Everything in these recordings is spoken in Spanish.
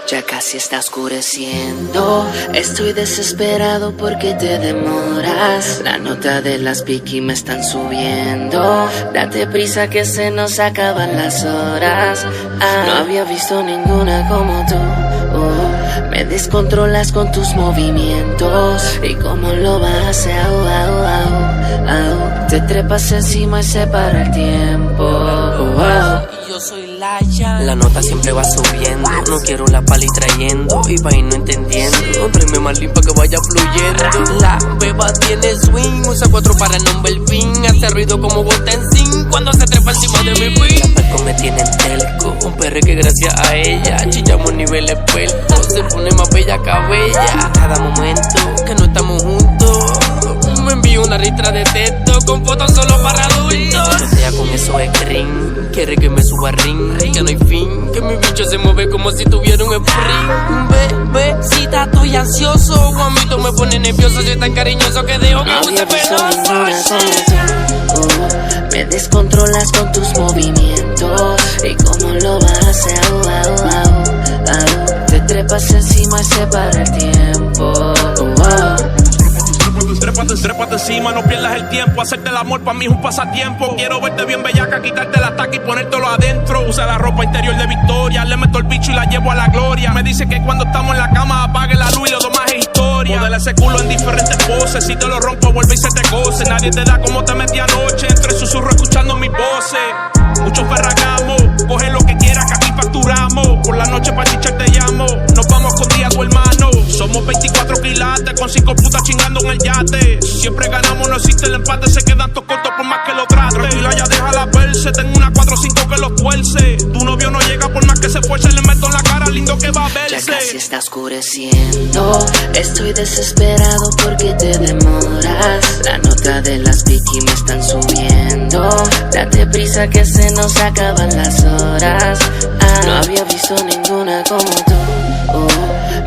Ya casi está oscureciendo, estoy desesperado porque te demoras. La nota de las piqui me están subiendo. Date prisa que se nos acaban las horas. No había visto ninguna como tú. Me descontrolas con tus movimientos. ¿Y cómo lo vas? Te trepas encima y se para el tiempo. Yo soy la nota siempre va subiendo. No quiero la pali trayendo y va y no entendiendo. Tráeme más limpa que vaya fluyendo. La beba tiene swing, usa 4 para nombre el fin. Hace ruido como bota en zinc cuando se trepa encima de mi pin. Las percos me tienen telco, un perre que gracias a ella chillamos nivel experto. Se pone más bella que bella. Cada momento que no estamos juntos me envío una ristra de texto con fotos solo para adultos. No sea con eso es green, quiere que me suba ring, que no hay fin, que mi bicho se mueve como si tuviera un sprint. Bebecita, estoy ansioso, guamito me pone nervioso, soy tan cariñoso que dejo que use peloso. Me descontrolas con tus movimientos. ¿Y cómo lo vas? Te trepas encima y se para el tiempo. Trépate encima, no pierdas el tiempo. Hacerte el amor pa' mí es un pasatiempo. Quiero verte bien bellaca, quitarte la taca y ponértelo adentro. Usa la ropa interior de Victoria, le meto el bicho y la llevo a la gloria. Me dice que cuando estamos en la cama apague la luz y lo demás es historia. Modela ese culo en diferentes poses, si te lo rompo vuelve y se te cose. Nadie te da como te metí anoche, entre susurros escuchando mis voces. Muchos ferragamos, coge lo que quieras que aquí facturamos. Por la noche pa' chichar te llamo, nos vamos con día tu hermano. Somos 24 quilates, con 5 putas chingando en el yate. Siempre ganamos, no existe el empate, se quedan todos cortos por más que lo trate. Tranquila, ya déjala verse, tengo una 4-5 que los tuerce. Tu novio no llega por más que se esfuerce, le meto en la cara, lindo que va a verse. Ya casi está oscureciendo, estoy desesperado porque te demoras. La nota de las piqui me están subiendo. Date prisa que se nos acaban las horas. No había visto ninguna como tú.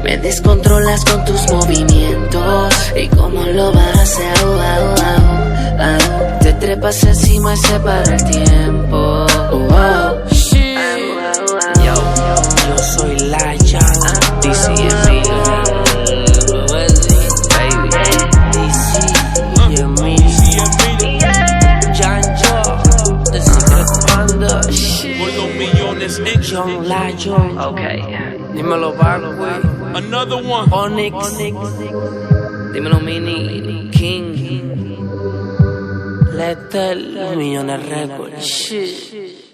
Me descontrolas con tus movimientos. ¿Y cómo lo vas? Te trepas encima y se para el tiempo. Yo soy la Young DC es mi baby. DC y Emil Janjo The Secret Panda. Por 2 millones Young la Young. Okay. Dímelo Barlo, güey. Another one. Onyx. Dímelo Mini King. Lethal Millones Records. Shit.